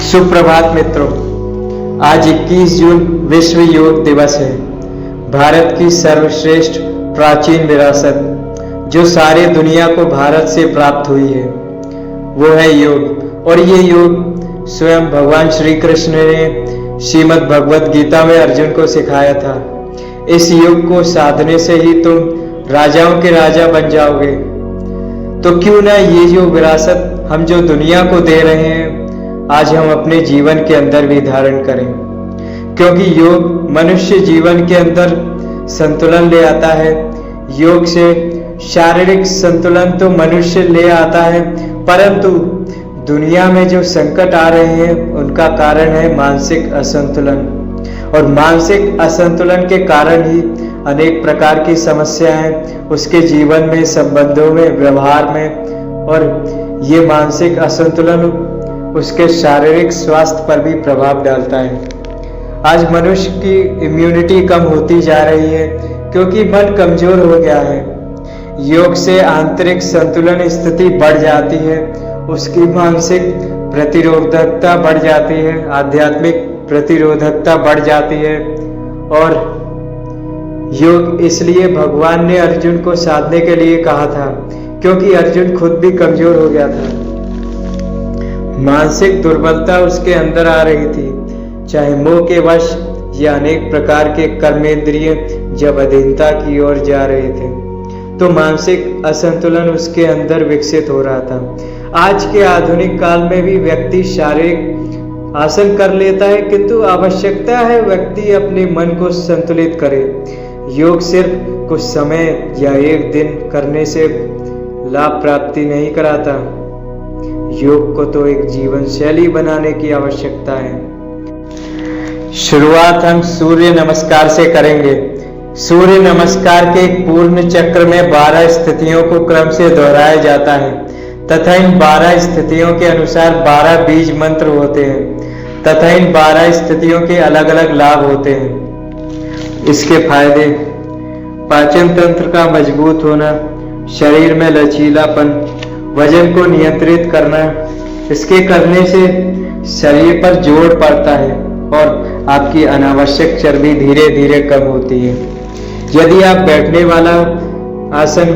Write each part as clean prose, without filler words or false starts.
सुप्रभात मित्रों। आज 21 जून विश्व योग दिवस है। भारत की सर्वश्रेष्ठ प्राचीन विरासत जो सारी दुनिया को भारत से प्राप्त हुई है वो है योग। और ये योग स्वयं भगवान श्री कृष्ण ने श्रीमद् भगवत गीता में अर्जुन को सिखाया था। इस योग को साधने से ही तुम राजाओं के राजा बन जाओगे। तो क्यों ना ये जो विरासत हम जो दुनिया को दे रहे हैं आज हम अपने जीवन के अंदर भी धारण करें, क्योंकि योग मनुष्य जीवन के अंदर संतुलन ले आता है। योग से शारीरिक संतुलन तो मनुष्य ले आता है, परंतु दुनिया में जो संकट आ रहे हैं उनका कारण है मानसिक असंतुलन। और मानसिक असंतुलन के कारण ही अनेक प्रकार की समस्याएं उसके जीवन में, संबंधों में, व्यवहार में, और ये मानसिक असंतुलन उसके शारीरिक स्वास्थ्य पर भी प्रभाव डालता है। आज मनुष्य की इम्यूनिटी कम होती जा रही है क्योंकि मन कमजोर हो गया है। योग से आंतरिक संतुलन स्थिति बढ़ जाती है, उसकी मानसिक प्रतिरोधकता बढ़ जाती है, आध्यात्मिक प्रतिरोधकता बढ़ जाती है। और योग इसलिए भगवान ने अर्जुन को साधने के लिए कहा था क्योंकि अर्जुन खुद भी कमजोर हो गया था। मानसिक दुर्बलता उसके अंदर आ रही थी, चाहे मोह के वश या अनेक प्रकार के कर्मेंद्रिय जब अधीनता की ओर जा रहे थे तो मानसिक असंतुलन उसके अंदर विकसित हो रहा था। आज के आधुनिक काल में भी व्यक्ति शारीरिक आसन कर लेता है, किंतु आवश्यकता है व्यक्ति अपने मन को संतुलित करे। योग सिर्फ कुछ समय या एक दिन करने से लाभ प्राप्ति नहीं कराता। योग को तो एक जीवन शैली बनाने की आवश्यकता है। शुरुआत हम सूर्य नमस्कार से करेंगे। सूर्य नमस्कार के एक पूर्ण चक्र में 12 स्थितियों को क्रम से दोहराया जाता है तथा इन 12 स्थितियों के अनुसार 12 बीज मंत्र होते हैं तथा इन 12 स्थितियों के अलग अलग लाभ होते हैं। इसके फायदे: पाचन तंत्र का मजबूत होना, शरीर में लचीलापन, वजन को नियंत्रित करना। इसके करने से शरीर पर जोर पड़ता है और आपकी अनावश्यक चर्बी धीरे धीरे कम होती है। यदि आप बैठने वाला आसन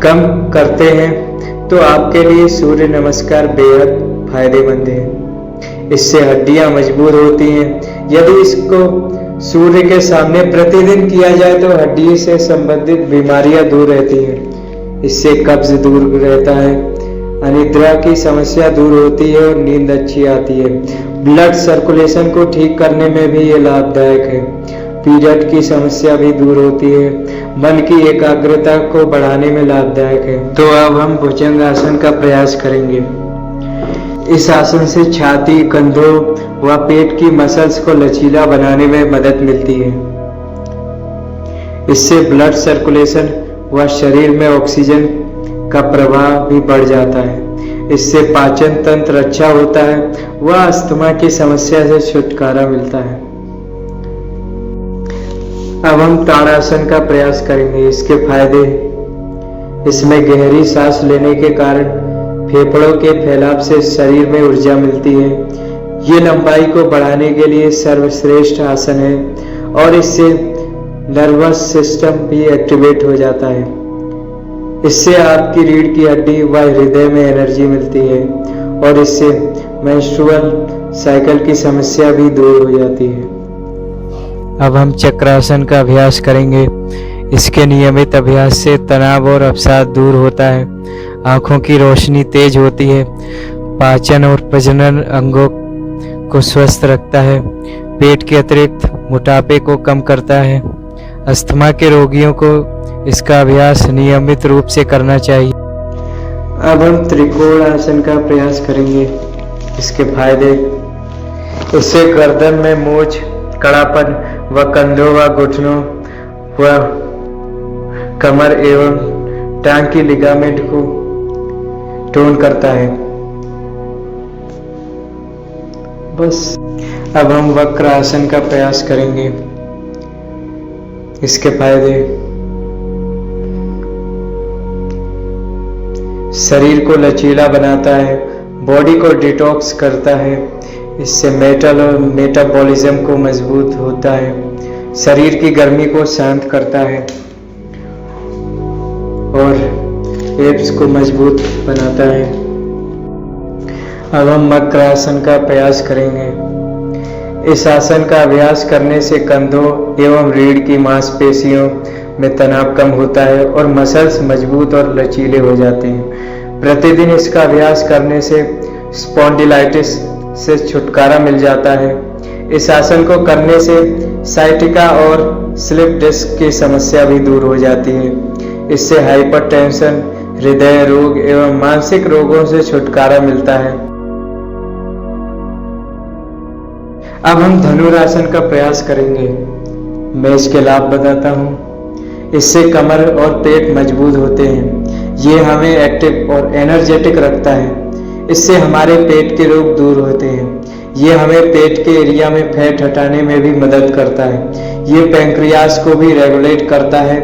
कम करते हैं तो आपके लिए सूर्य नमस्कार बेहद फायदेमंद है। इससे हड्डियां मजबूत होती हैं। यदि इसको सूर्य के सामने प्रतिदिन किया जाए तो हड्डी से संबंधित बीमारियां दूर रहती हैं। इससे कब्ज दूर रहता है, अनिद्रा की समस्या दूर होती है और नींद अच्छी आती है। ब्लड सर्कुलेशन को ठीक करने में भी ये लाभदायक है। पीरियड की समस्या भी दूर होती है। मन की एकाग्रता को बढ़ाने में लाभदायक है। तो अब हम भुजंग आसन का प्रयास करेंगे। इस आसन से छाती, कंधों व पेट की मसल्स को लचीला बनाने में मदद मिलती है। इससे ब्लड सर्कुलेशन व शरीर में ऑक्सीजन का प्रवाह भी बढ़ जाता है। इससे पाचन तंत्र अच्छा होता है व अस्थमा की समस्या से छुटकारा मिलता है। अब हम ताड़ासन का प्रयास करेंगे। इसके फायदे: इसमें गहरी सांस लेने के कारण फेफड़ों के फैलाव से शरीर में ऊर्जा मिलती है। ये लंबाई को बढ़ाने के लिए सर्वश्रेष्ठ आसन है और इससे नर्वस सिस्टम भी एक्टिवेट हो जाता है। इससे आपकी रीढ़ की हड्डी व हृदय में एनर्जी मिलती है और इससे मेंस्ट्रुअल साइकिल की समस्या भी दूर हो जाती है। अब हम चक्रासन का अभ्यास करेंगे। इसके नियमित अभ्यास से तनाव और अवसाद दूर होता है, आंखों की रोशनी तेज होती है, पाचन और प्रजनन अंगों को स्वस्थ रखता है, पेट के अतिरिक्त मोटापे को कम करता है। अस्थमा के रोगियों को इसका अभ्यास नियमित रूप से करना चाहिए। अब हम त्रिकोण आसन का प्रयास करेंगे। इसके फायदे: इससे गर्दन में मोच, कड़ापन व कंधों व घुटनों व कमर एवं टांग की लिगामेंट को टोन करता है। बस अब हम वक्र आसन का प्रयास करेंगे। इसके फायदे: शरीर को लचीला बनाता है, बॉडी को डिटॉक्स करता है, इससे मेटल और मेटाबॉलिज्म को मजबूत होता है, शरीर की गर्मी को शांत करता है और एब्स को मजबूत बनाता है। अब हम मकर आसन का प्रयास करेंगे। इस आसन का अभ्यास करने से कंधों एवं रीढ़ की मांसपेशियों में तनाव कम होता है और मसल्स मजबूत और लचीले हो जाते हैं। प्रतिदिन इसका अभ्यास करने से स्पॉन्डिलाइटिस से छुटकारा मिल जाता है। इस आसन को करने से साइटिका और स्लिप डिस्क की समस्या भी दूर हो जाती है। इससे हाइपरटेंशन, हृदय रोग एवं मानसिक रोगों से छुटकारा मिलता है। अब हम धनुरासन का प्रयास करेंगे। मैं इसके लाभ बताता हूँ। इससे कमर और पेट मजबूत होते हैं। ये हमें एक्टिव और एनर्जेटिक रखता है। इससे हमारे पेट के रोग दूर होते हैं। ये हमें पेट के एरिया में फैट हटाने में भी मदद करता है। ये पैंक्रियास को भी रेगुलेट करता है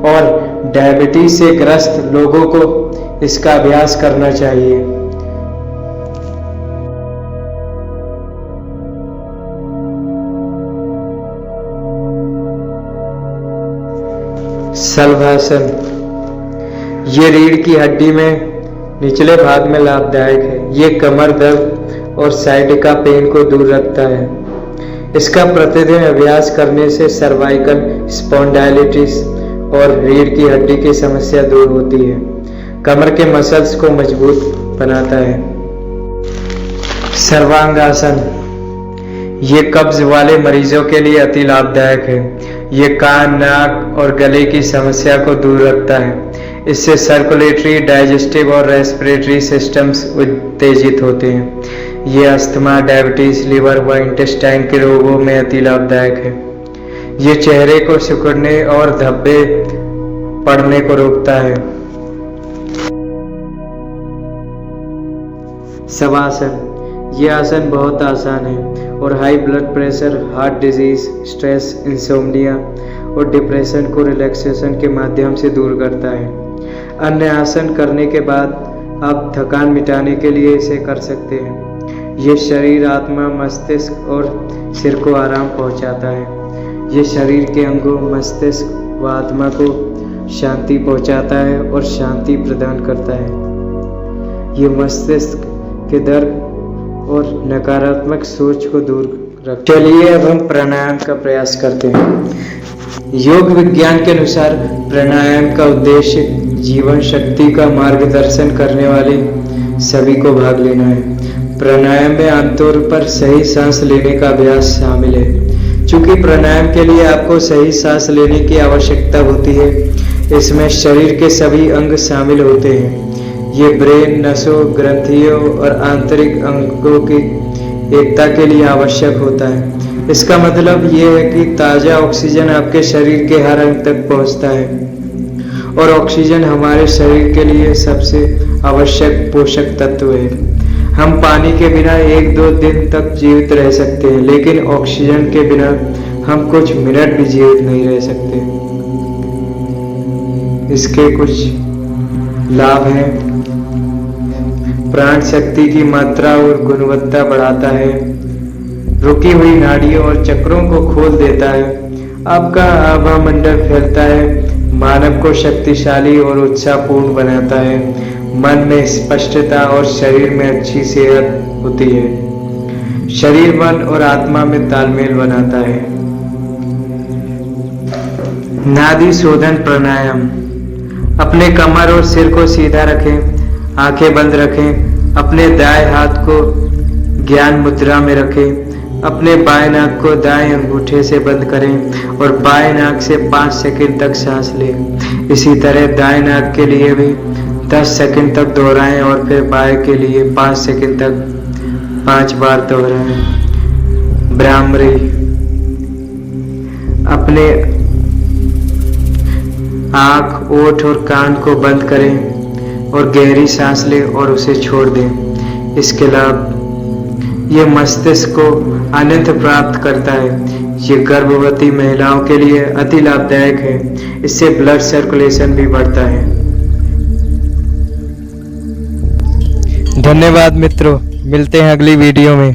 और डायबिटीज से ग्रस्त लोगों को इसका अभ्यास करना चाहिए। शलभासन, ये रीढ़ की हड्डी में निचले भाग में लाभदायक है। ये कमर दर्द और साइटिका पेन को दूर रखता है। इसका प्रतिदिन अभ्यास करने से सर्वाइकल स्पॉन्डाइलिटिस और रीढ़ की हड्डी की समस्या दूर होती है। कमर के मसल्स को मजबूत बनाता है। सर्वांगासन, ये कब्ज वाले मरीजों के लिए अति लाभदायक है। ये कान, नाक और गले की समस्या को दूर रखता है। इससे सर्कुलेटरी, डाइजेस्टिव और रेस्पिरेटरी सिस्टम्स उत्तेजित होते हैं। ये अस्थमा, डायबिटीज, लिवर व इंटेस्टाइन के रोगों में अति लाभदायक है। ये चेहरे को सिकुड़ने और धब्बे पड़ने को रोकता है। शवासन, ये आसन बहुत आसान है और high blood pressure, heart disease, stress, insomnia और डिप्रेशन को रिलैक्सेशन के माध्यम से दूर करता है। अन्य आसन करने के बाद आप थकान मिटाने के लिए इसे कर सकते हैं। ये शरीर, आत्मा, मस्तिष्क और सिर को आराम पहुंचाता है। ये शरीर के अंगों, मस्तिष्क व आत्मा को शांति पहुंचाता है और शांति प्रदान करता है। ये मस्तिष्क के दर्द और नकारात्मक सोच को दूर रखता है। चलिए अब हम प्राणायाम का प्रयास करते हैं। योग विज्ञान के अनुसार प्राणायाम का उद्देश्य जीवन शक्ति का मार्गदर्शन करने वाले सभी को भाग लेना है। प्राणायाम में आमतौर पर सही सांस लेने का अभ्यास शामिल है। चूंकि प्राणायाम के लिए आपको सही सांस लेने की आवश्यकता होती है, इसमें शरीर के सभी अंग शामिल होते हैं। ये ब्रेन, नसों, ग्रंथियों और आंतरिक अंगों की एकता के लिए आवश्यक होता है। इसका मतलब ये है कि ताज़ा ऑक्सीजन आपके शरीर के हर अंग तक पहुंचता है और ऑक्सीजन हमारे शरीर के लिए सबसे आवश्यक पोषक तत्व है। हम पानी के बिना 1-2 दिन तक जीवित रह सकते हैं, लेकिन ऑक्सीजन के बिना हम कुछ मिनट भी जीवित नहीं रह सकते। इसके कुछ लाभ हैं। प्राण शक्ति की मात्रा और गुणवत्ता बढ़ाता है। रुकी हुई नाड़ियों और चक्रों को खोल देता है। आपका आभा मंडल फैलता है। मानव को शक्तिशाली और उत्साहपूर्ण बनाता है। मन में स्पष्टता और शरीर में अच्छी सेहत होती है। शरीर, मन और आत्मा में तालमेल बनाता है। नाड़ी शोधन प्राणायाम, अपने कमर और सिर को सीधा रखें, आंखें बंद रखें। अपने दाएं हाथ को ज्ञान मुद्रा में रखें। अपने बाएं नाक को दाएं अंगूठे से बंद करें और बाएं नाक से 5 सेकंड तक सांस लें। इसी तरह दाएं नाक के लिए भी 10 सेकंड तक दोहराएं और फिर बाएं के लिए 5 सेकंड तक 5 बार दोहराएं। भ्रामरी, अपने आँख, ओठ और कान को बंद करें और गहरी सांस लें और उसे छोड़ दें। इसके लाभ, ये मस्तिष्क को आनंद प्राप्त करता है। ये गर्भवती महिलाओं के लिए अति लाभदायक है। इससे ब्लड सर्कुलेशन भी बढ़ता है। धन्यवाद मित्रों, मिलते हैं अगली वीडियो में।